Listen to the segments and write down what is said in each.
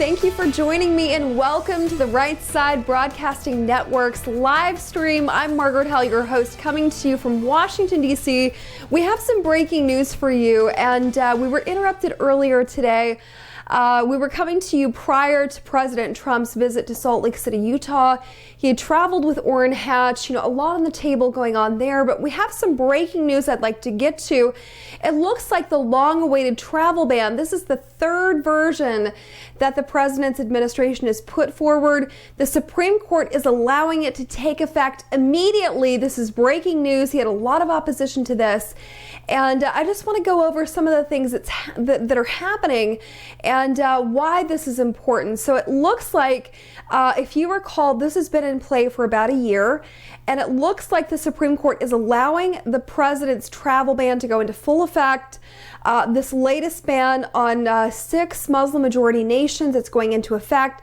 Thank you for joining me and welcome to the Right Side Broadcasting Network's live stream. I'm Margaret Howell, your host, coming to you from Washington, D.C. We have some breaking news for you, and we were interrupted earlier today. We were coming to you prior to President Trump's visit to Salt Lake City, Utah. He had traveled with Orrin Hatch, a lot on the table going on there, but we have some breaking news I'd like to get to. It looks like the long-awaited travel ban, this is the third version that the president's administration has put forward. The Supreme Court is allowing it to take effect immediately. This is breaking news. He had a lot of opposition to this. And I just want to go over some of the things that are happening and why this is important. So it looks like, if you recall, this has been in play for about a year, and it looks like the Supreme Court is allowing the president's travel ban to go into full effect. This latest ban on 6 Muslim-majority nations, it's going into effect.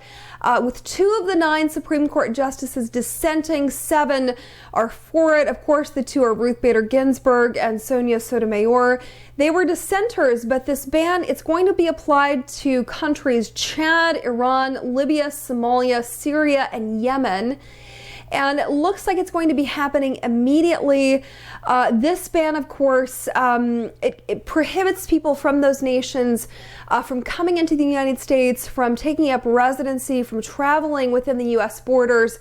With 2 of the 9 Supreme Court justices dissenting, 7 are for it. Of course, the 2 are Ruth Bader Ginsburg and Sonia Sotomayor. They were dissenters, but this ban, it's going to be applied to countries Chad, Iran, Libya, Somalia, Syria, and Yemen. And it looks like it's going to be happening immediately. This ban, of course, it prohibits people from those nations from coming into the United States, from taking up residency, from traveling within the U.S. borders.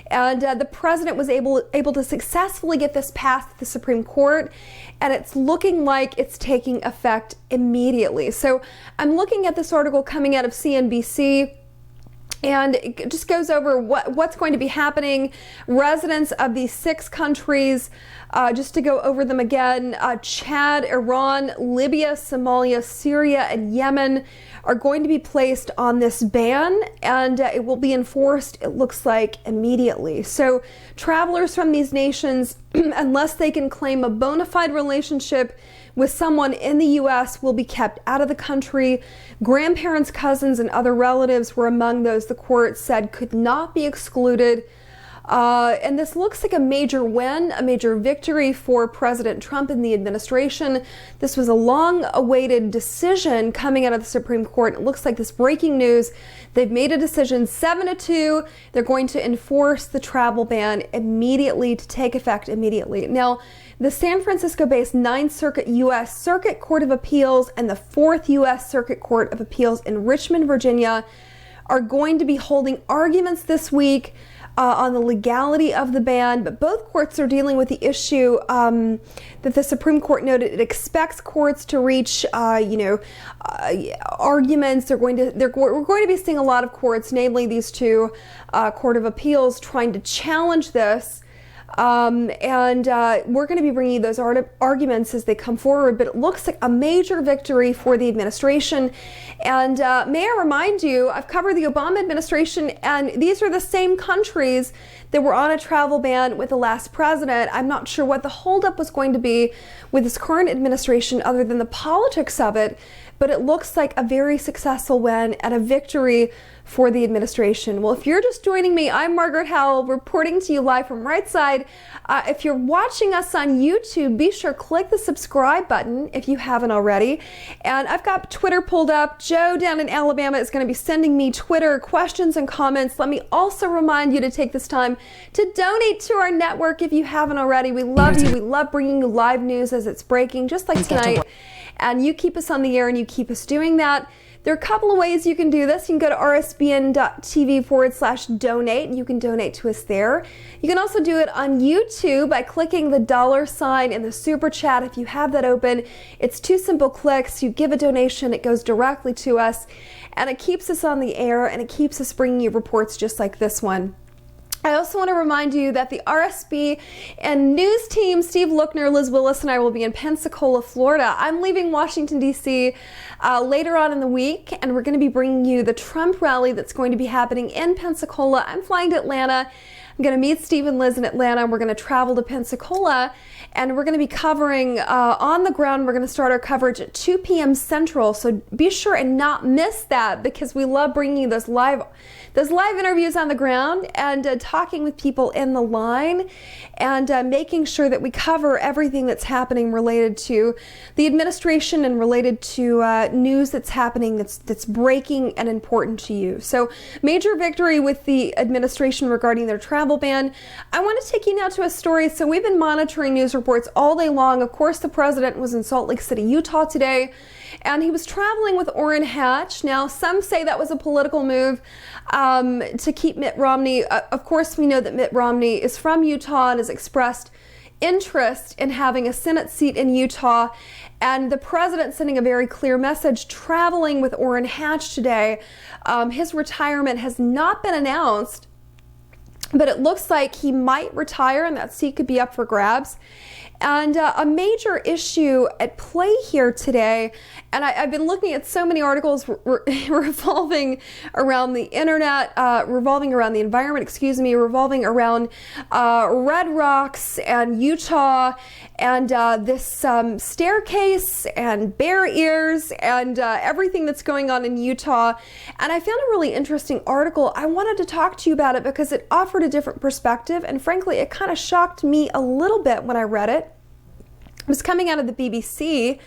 And the president was able to successfully get this past the Supreme Court, and it's looking like it's taking effect immediately. So I'm looking at this article coming out of CNBC. And it just goes over what's going to be happening. Residents of these 6 countries, just to go over them again, Chad, Iran, Libya, Somalia, Syria, and Yemen are going to be placed on this ban, and it will be enforced, it looks like, immediately. So travelers from these nations, unless they can claim a bona fide relationship with someone in the U.S., will be kept out of the country. Grandparents, cousins, and other relatives were among those the court said could not be excluded. And this looks like a major win, a major victory for President Trump and the administration. This was a long-awaited decision coming out of the Supreme Court. It looks like this breaking news. They've made a decision 7-2. They're going to enforce the travel ban immediately, to take effect immediately. Now, the San Francisco-based 9th Circuit U.S. Circuit Court of Appeals and the 4th U.S. Circuit Court of Appeals in Richmond, Virginia, are going to be holding arguments this week on the legality of the ban, but both courts are dealing with the issue that the Supreme Court noted it expects courts to reach, arguments. We're going to be seeing a lot of courts, namely these 2 Court of Appeals, trying to challenge this. And we're going to be bringing those arguments as they come forward, but it looks like a major victory for the administration. And may I remind you, I've covered the Obama administration, and these are the same countries that were on a travel ban with the last president. I'm not sure what the holdup was going to be with this current administration other than the politics of it, but it looks like a very successful win and a victory for the administration. Well, if you're just joining me, I'm Margaret Howell, reporting to you live from Right Side. If you're watching us on YouTube, be sure click the subscribe button if you haven't already. And I've got Twitter pulled up. Joe down in Alabama is going to be sending me Twitter questions and comments. Let me also remind you to take this time to donate to our network if you haven't already. We love you. We love bringing you live news as it's breaking, just like tonight. And you keep us on the air and you keep us doing that. There are a couple of ways you can do this. You can go to rsbn.tv/donate. You can donate to us there. You can also do it on YouTube by clicking the $ in the super chat. If you have that open, it's 2 simple clicks. You give a donation, it goes directly to us, and it keeps us on the air, and it keeps us bringing you reports just like this one. I also want to remind you that the RSB and news team, Steve Lookner, Liz Willis, and I will be in Pensacola, Florida. I'm leaving Washington, D.C. Later on in the week, and we're going to be bringing you the Trump rally that's going to be happening in Pensacola. I'm flying to Atlanta. I'm going to meet Steve and Liz in Atlanta, and we're going to travel to Pensacola, and we're going to be covering on the ground. We're going to start our coverage at 2 p.m. Central, so be sure and not miss that, because we love bringing you those live interviews on the ground and talking with people in the line and making sure that we cover everything that's happening related to the administration and related to news that's happening that's breaking and important to you. So major victory with the administration regarding their travel ban. I want to take you now to a story. So we've been monitoring news reports all day long. Of course, the president was in Salt Lake City, Utah today, and he was traveling with Orrin Hatch. Now, some say that was a political move to keep Mitt Romney. Of course, we know that Mitt Romney is from Utah and has expressed interest in having a Senate seat in Utah. And the president sending a very clear message, traveling with Orrin Hatch today. His retirement has not been announced, but it looks like he might retire and that seat could be up for grabs. And a major issue at play here today, and I've been looking at so many articles revolving around the internet, revolving around the environment, revolving around Red Rocks and Utah and this staircase and bear ears and everything that's going on in Utah. And I found a really interesting article. I wanted to talk to you about it because it offered a different perspective, and frankly, it kind of shocked me a little bit when I read it. It was coming out of the BBC,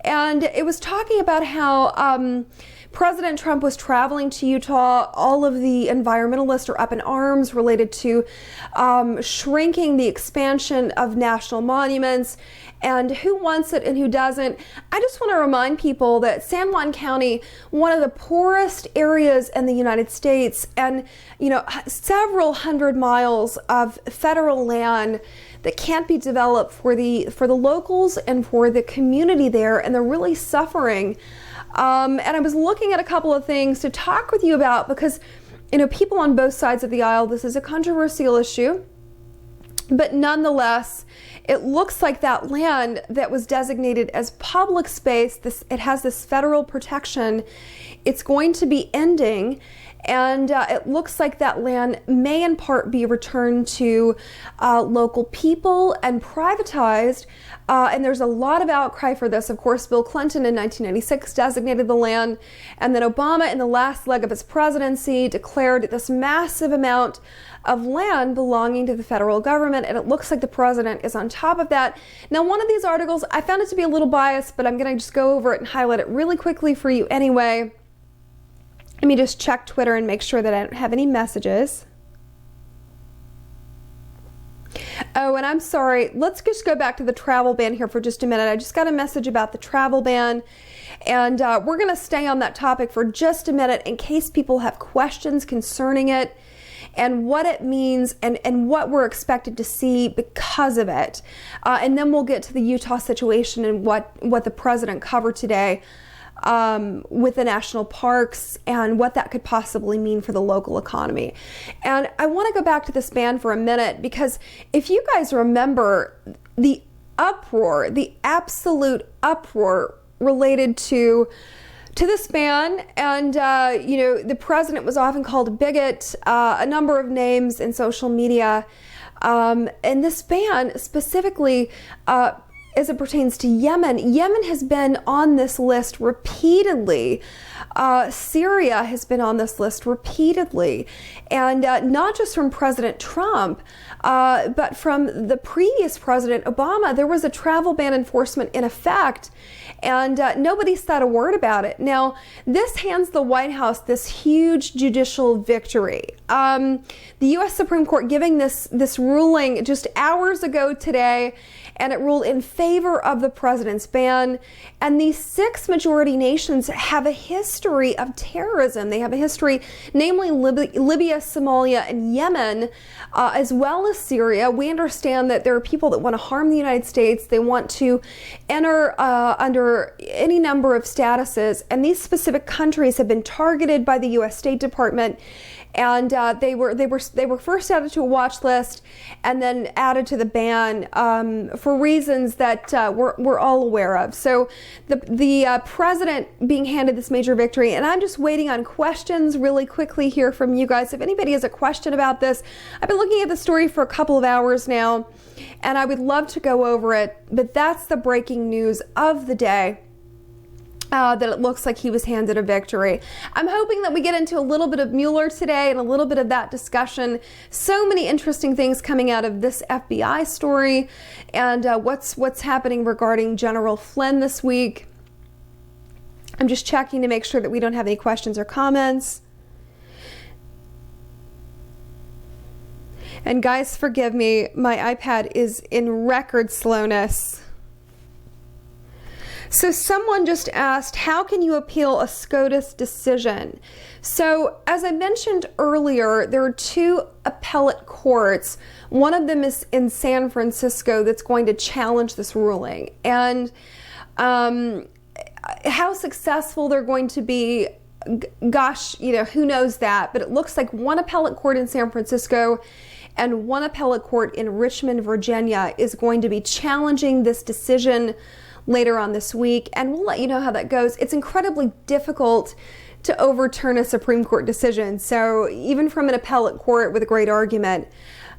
and it was talking about how President Trump was traveling to Utah. All of the environmentalists are up in arms related to shrinking the expansion of national monuments and who wants it and who doesn't. I just want to remind people that San Juan County, one of the poorest areas in the United States, and several hundred miles of federal land that can't be developed for the locals and for the community there, and they're really suffering. And I was looking at a couple of things to talk with you about because, people on both sides of the aisle, this is a controversial issue, but nonetheless, it looks like that land that was designated as public space, it has this federal protection, it's going to be ending. And it looks like that land may in part be returned to local people and privatized. And there's a lot of outcry for this. Of course, Bill Clinton in 1996 designated the land. And then Obama, in the last leg of his presidency, declared this massive amount of land belonging to the federal government. And it looks like the president is on top of that. Now, one of these articles, I found it to be a little biased, but I'm going to just go over it and highlight it really quickly for you anyway. Let me just check Twitter and make sure that I don't have any messages. Oh, and I'm sorry. Let's just go back to the travel ban here for just a minute. I just got a message about the travel ban, and we're going to stay on that topic for just a minute in case people have questions concerning it and what it means and what we're expected to see because of it. And then we'll get to the Utah situation and what the president covered today with the national parks and what that could possibly mean for the local economy. And I want to go back to this ban for a minute because if you guys remember the uproar, the absolute uproar related to this ban, and the president was often called a bigot, a number of names in social media, and this ban specifically as it pertains to Yemen has been on this list repeatedly. Syria has been on this list repeatedly. And not just from President Trump, but from the previous President Obama, there was a travel ban enforcement in effect, and nobody said a word about it. Now, this hands the White House this huge judicial victory. The U.S. Supreme Court giving this ruling just hours ago today, and it ruled in favor of the president's ban. And these 6 majority nations have a history of terrorism. They have a history, namely Libya, Somalia, and Yemen, as well as Syria. We understand that there are people that want to harm the United States. They want to enter under any number of statuses. And these specific countries have been targeted by the U.S. State Department. and they were first added to a watch list and then added to the ban for reasons that we're all aware of. So the president being handed this major victory, and I'm just waiting on questions really quickly here from you guys. If anybody has a question about this, I've been looking at the story for a couple of hours now, and I would love to go over it, but that's the breaking news of the day. That it looks like he was handed a victory. I'm hoping that we get into a little bit of Mueller today and a little bit of that discussion. So many interesting things coming out of this FBI story, and what's happening regarding General Flynn this week. I'm just checking to make sure that we don't have any questions or comments. And guys, forgive me, my iPad is in record slowness. So someone just asked, how can you appeal a SCOTUS decision? So as I mentioned earlier, there are two appellate courts. One of them is in San Francisco that's going to challenge this ruling. And how successful they're going to be, gosh, who knows that? But it looks like one appellate court in San Francisco and one appellate court in Richmond, Virginia is going to be challenging this decision later on this week, and we'll let you know how that goes. It's incredibly difficult to overturn a Supreme Court decision, so even from an appellate court with a great argument,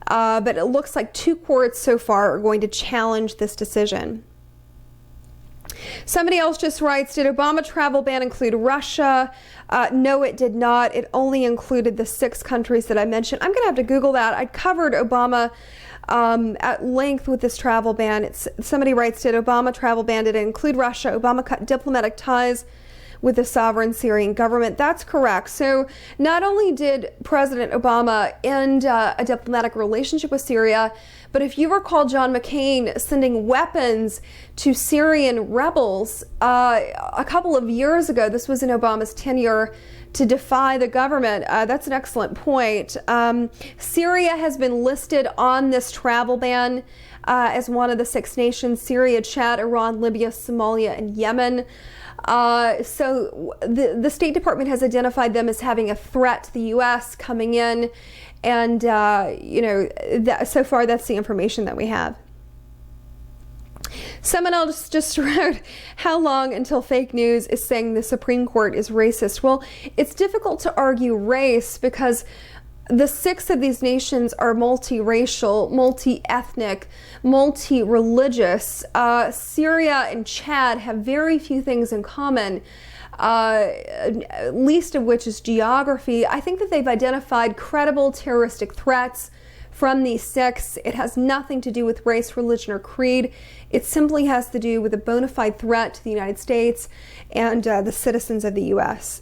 but it looks like two courts so far are going to challenge this decision. Somebody else just writes, did Obama travel ban include Russia? No, it did not. It only included the 6 countries that I mentioned. I'm going to have to Google that. I covered Obama at length with this travel ban. Somebody writes, did Obama travel ban, did it include Russia? Obama cut diplomatic ties with the sovereign Syrian government. That's correct. So not only did President Obama end a diplomatic relationship with Syria, but if you recall John McCain sending weapons to Syrian rebels a couple of years ago, this was in Obama's tenure, to defy the government. That's an excellent point. Syria has been listed on this travel ban as one of the 6 nations: Syria, Chad, Iran, Libya, Somalia, and Yemen. So the State Department has identified them as having a threat to the U.S. coming in, and so far that's the information that we have. Someone else just wrote, how long until fake news is saying the Supreme Court is racist? Well, it's difficult to argue race because the 6 of these nations are multiracial, multi-ethnic, multi-religious. Syria and Chad have very few things in common, least of which is geography. I think that they've identified credible terroristic threats from these 6. It has nothing to do with race, religion, or creed. It simply has to do with a bona fide threat to the United States and the citizens of the U.S.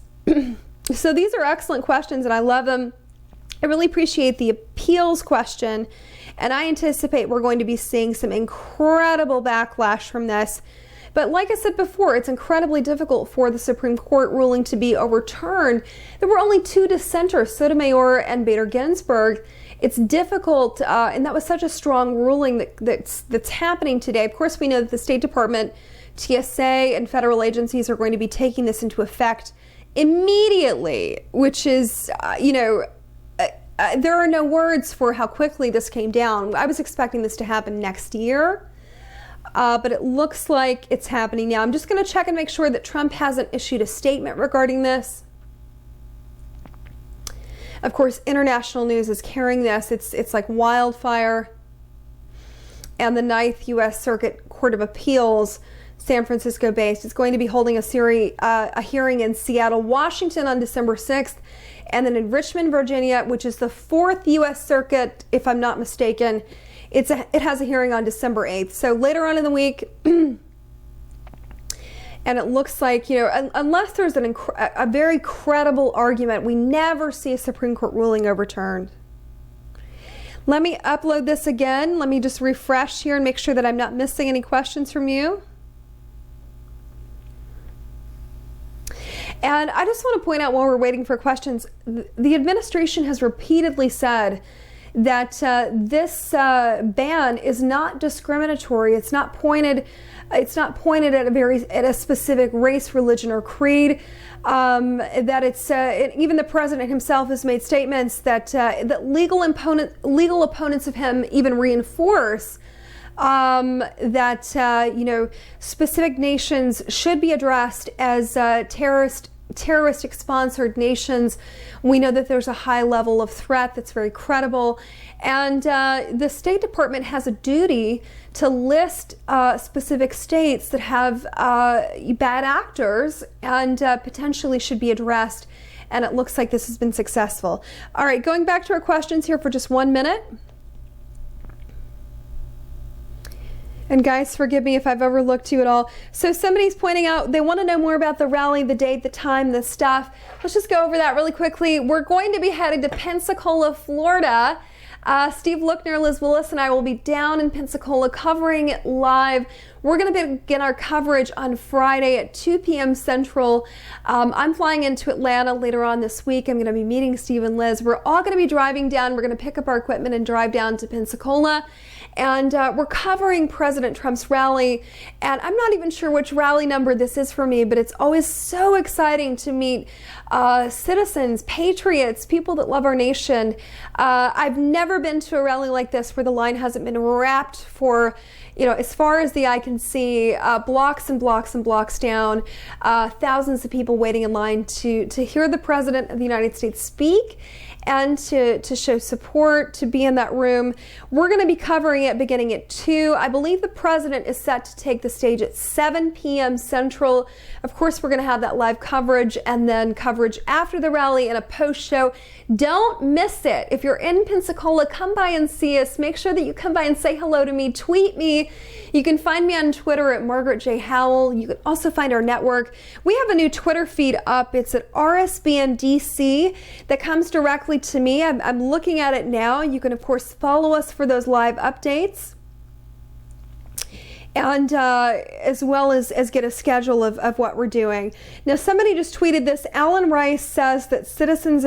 So these are excellent questions, and I love them. I really appreciate the appeals question, and I anticipate we're going to be seeing some incredible backlash from this. But like I said before, it's incredibly difficult for the Supreme Court ruling to be overturned. There were only 2 dissenters, Sotomayor and Bader Ginsburg. It's difficult, and that was such a strong ruling that's happening today. Of course, we know that the State Department, TSA, and federal agencies are going to be taking this into effect immediately, which is, there are no words for how quickly this came down. I was expecting this to happen next year, but it looks like it's happening now. I'm just going to check and make sure that Trump hasn't issued a statement regarding this. Of course, international news is carrying this. It's like wildfire. And the 9th U.S. Circuit Court of Appeals, San Francisco based, is going to be holding a hearing in Seattle, Washington on December 6th, and then in Richmond, Virginia, which is the 4th U.S. Circuit, if I'm not mistaken, it has a hearing on December 8th. So later on in the week, and it looks like, unless there's a very credible argument, we never see a Supreme Court ruling overturned. Let me upload this again. Let me just refresh here and make sure that I'm not missing any questions from you. And I just want to point out while we're waiting for questions, the administration has repeatedly said that this ban is not discriminatory. It's not pointed It's not pointed at a specific race, religion, or creed. That it's even the president himself has made statements that legal opponents of him even reinforce that specific nations should be addressed as terroristic sponsored nations. We know that there's a high level of threat that's very credible, and the State Department has a duty to list specific states that have bad actors and potentially should be addressed, and it looks like this has been successful. All right, going back to our questions here for just 1 minute. And guys, forgive me if I've overlooked you at all. So somebody's pointing out they want to know more about the rally, the date, the time, the stuff. Let's just go over that really quickly. We're going to be headed to Pensacola, Florida. Steve Lookner, Liz Willis, and I will be down in Pensacola covering it live. We're going to begin our coverage on Friday at 2 p.m. Central. I'm flying into Atlanta later on this week. I'm going to be meeting Steve and Liz. We're all going to be driving down. We're going to pick up our equipment and drive down to Pensacola. And we're covering President Trump's rally. And I'm not even sure which rally number this is for me, but it's always so exciting to meet citizens, patriots, people that love our nation. I've never been to a rally like this where the line hasn't been wrapped for, as far as the eye can see, blocks and blocks and blocks down, thousands of people waiting in line to hear the President of the United States speak and to show support, to be in that room. We're going to be covering it beginning at 2. I believe the President is set to take the stage at 7 p.m. Central. Of course, we're going to have that live coverage and then coverage after the rally and a post-show. Don't miss it. If you're in Pensacola, come by and see us. Make sure that you come by and say hello to me. Tweet me. You can find me on Twitter at Margaret J. Howell. You can also find our network. We have a new Twitter feed up. It's at RSBNDC that comes directly to me. I'm looking at it now. You can, of course, follow us for those live updates. And as well as get a schedule of what we're doing. Now, somebody just tweeted this. Alan Ricer says that citizens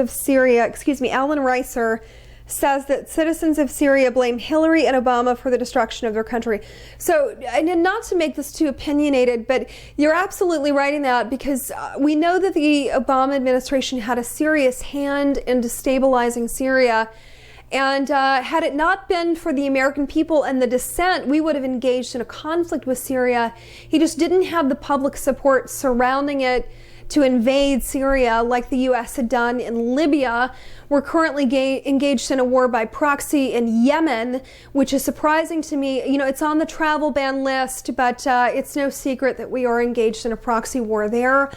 of Syria blame Hillary and Obama for the destruction of their country. So, and not to make this too opinionated, but you're absolutely right in that, because we know that the Obama administration had a serious hand in destabilizing Syria. And had it not been for the American people and the dissent, we would have engaged in a conflict with Syria. He just didn't have the public support surrounding it to invade Syria like the U.S. had done in Libya. We're currently engaged in a war by proxy in Yemen, which is surprising to me. It's on the travel ban list, but it's no secret that we are engaged in a proxy war there.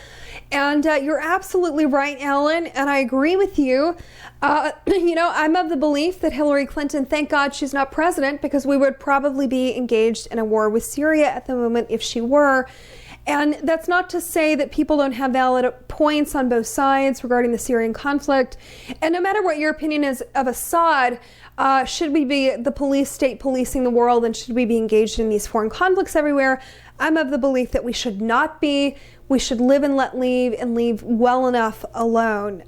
And you're absolutely right, Alan, and I agree with you. I'm of the belief that Hillary Clinton, thank God she's not president, because we would probably be engaged in a war with Syria at the moment if she were. And that's not to say that people don't have valid points on both sides regarding the Syrian conflict. And no matter what your opinion is of Assad, should we be the state policing the world, and should we be engaged in these foreign conflicts everywhere? I'm of the belief that we should not be. We should live and let leave, and leave well enough alone.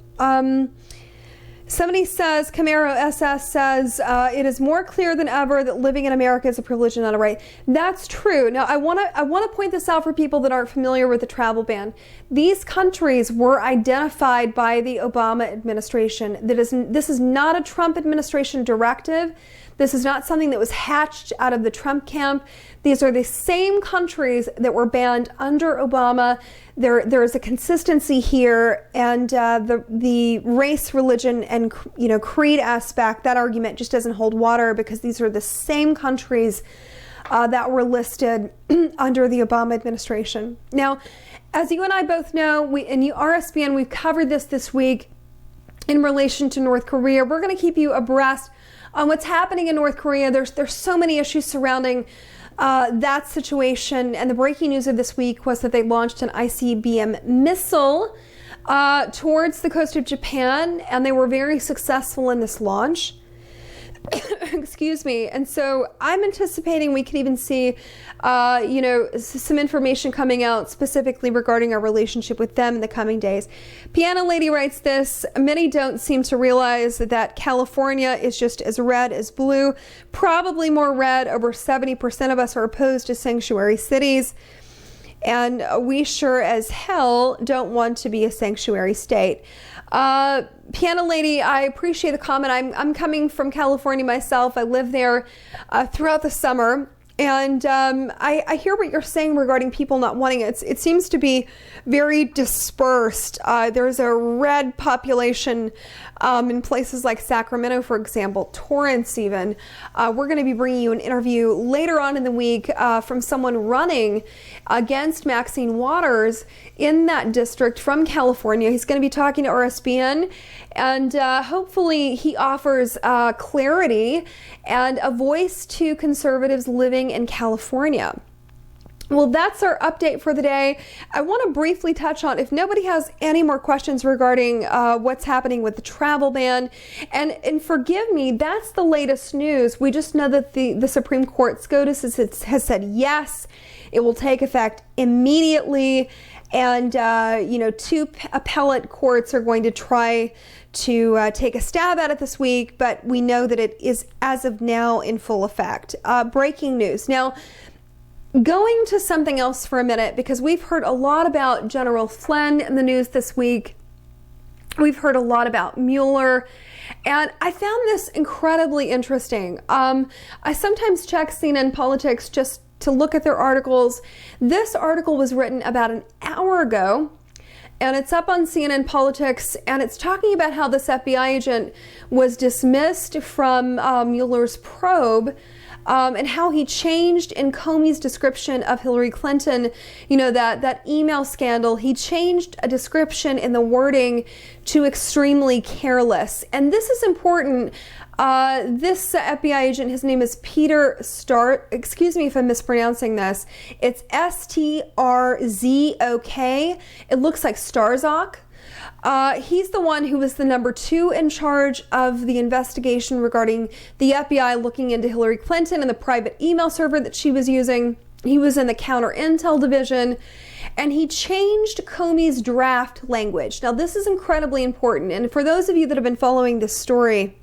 Somebody says, Camaro SS says, it is more clear than ever that living in America is a privilege and not a right. That's true. Now, I want to point this out for people that aren't familiar with the travel ban. These countries were identified by the Obama administration. This is not a Trump administration directive. This is not something that was hatched out of the Trump camp. These are the same countries that were banned under Obama. There is a consistency here, and the race, religion, and creed aspect, that argument just doesn't hold water, because these are the same countries that were listed under the Obama administration. Now, as you and I both know, RSBN, we've covered this week in relation to North Korea. We're going to keep you abreast on what's happening in North Korea. There's so many issues surrounding that situation, and the breaking news of this week was that they launched an ICBM missile towards the coast of Japan, and they were very successful in this launch. Excuse me. And so I'm anticipating we could even see, some information coming out specifically regarding our relationship with them in the coming days. Piano Lady writes this: many don't seem to realize that California is just as red as blue, probably more red. Over 70% of us are opposed to sanctuary cities. And we sure as hell don't want to be a sanctuary state. Piano Lady, I appreciate the comment. I'm coming from California myself. I live there throughout the summer. And I hear what you're saying regarding people not wanting it. It seems to be very dispersed. There's a red population in places like Sacramento, for example, Torrance even. We're going to be bringing you an interview later on in the week from someone running against Maxine Waters in that district from California. He's going to be talking to RSBN, and hopefully he offers clarity and a voice to conservatives living in California. Well, that's our update for the day. I want to briefly touch on, if nobody has any more questions regarding what's happening with the travel ban, and forgive me, that's the latest news. We just know that the Supreme Court SCOTUS has said yes, it will take effect immediately, and two appellate courts are going to try to take a stab at it this week, but we know that it is as of now in full effect. Breaking news. Now, going to something else for a minute, because we've heard a lot about General Flynn in the news this week. We've heard a lot about Mueller, and I found this incredibly interesting. I sometimes check CNN Politics just to look at their articles. This article was written about an hour ago, and it's up on CNN Politics, and it's talking about how this FBI agent was dismissed from Mueller's probe, and how he changed in Comey's description of Hillary Clinton, that email scandal. He changed a description in the wording to extremely careless. And this is important. This FBI agent, his name is Peter excuse me if I'm mispronouncing this. It's Strzok. It looks like Starzok. He's the one who was the number 2 in charge of the investigation regarding the FBI looking into Hillary Clinton and the private email server that she was using. He was in the counter intel division, and he changed Comey's draft language. Now, this is incredibly important, and for those of you that have been following this story,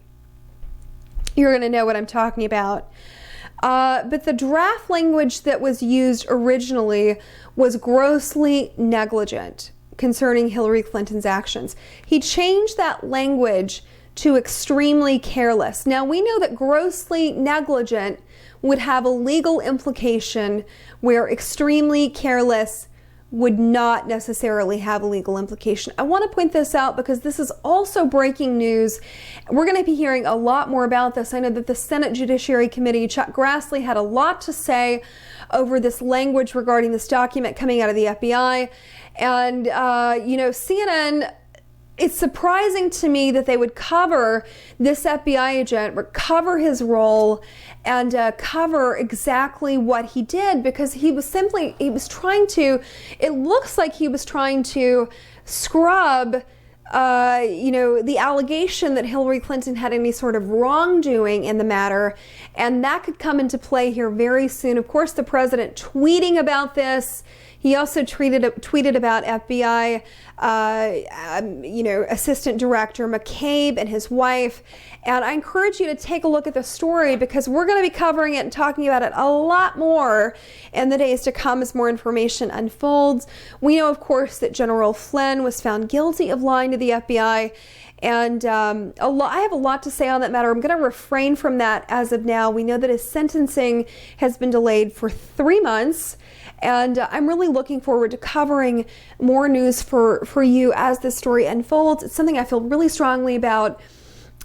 you're going to know what I'm talking about. But the draft language that was used originally was grossly negligent concerning Hillary Clinton's actions. He changed that language to extremely careless. Now, we know that grossly negligent would have a legal implication, where extremely careless would not necessarily have a legal implication. I want to point this out because this is also breaking news. We're going to be hearing a lot more about this. I know that the Senate Judiciary Committee, Chuck Grassley, had a lot to say over this language regarding this document coming out of the FBI. And, CNN, it's surprising to me that they would cover this FBI agent, cover his role, and cover exactly what he did, because it looks like he was trying to scrub the allegation that Hillary Clinton had any sort of wrongdoing in the matter, and that could come into play here very soon. Of course, the president tweeting about this. He also tweeted about FBI, Assistant Director McCabe and his wife. And I encourage you to take a look at the story, because we're going to be covering it and talking about it a lot more in the days to come as more information unfolds. We know, of course, that General Flynn was found guilty of lying to the FBI. And I have a lot to say on that matter. I'm going to refrain from that as of now. We know that his sentencing has been delayed for 3 months. And I'm really looking forward to covering more news for you as this story unfolds. It's something I feel really strongly about.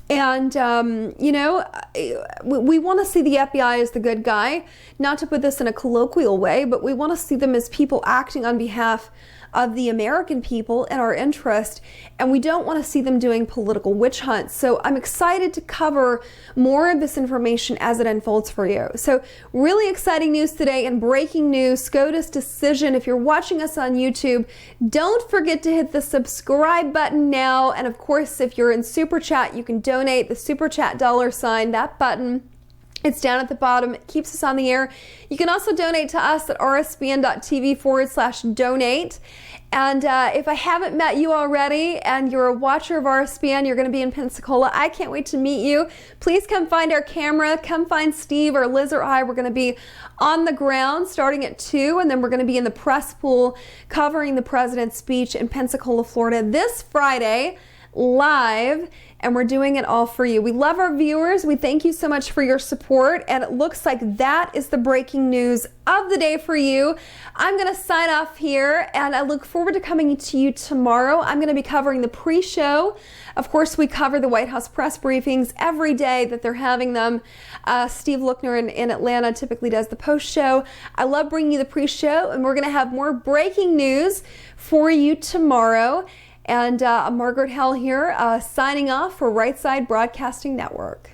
And, we want to see the FBI as the good guy, not to put this in a colloquial way, but we want to see them as people acting on behalf of the American people and our interest, and we don't want to see them doing political witch hunts. So I'm excited to cover more of this information as it unfolds for you. So really exciting news today and breaking news, SCOTUS decision. If you're watching us on YouTube, don't forget to hit the subscribe button now. And of course, if you're in Super Chat, you can donate the Super Chat $, that button. It's down at the bottom. It keeps us on the air. You can also donate to us at rspn.tv/donate. And if I haven't met you already and you're a watcher of RSPN, you're going to be in Pensacola, I can't wait to meet you. Please come find our camera. Come find Steve or Liz or I. We're going to be on the ground starting at 2, and then we're going to be in the press pool covering the president's speech in Pensacola, Florida this Friday live, and we're doing it all for you. We love our viewers. We thank you so much for your support, and it looks like that is the breaking news of the day for you. I'm going to sign off here, and I look forward to coming to you tomorrow. I'm going to be covering the pre-show. Of course, we cover the White House press briefings every day that they're having them. Steve Lookner in Atlanta typically does the post-show. I love bringing you the pre-show, and we're going to have more breaking news for you tomorrow. And Margaret Howell here, signing off for Right Side Broadcasting Network.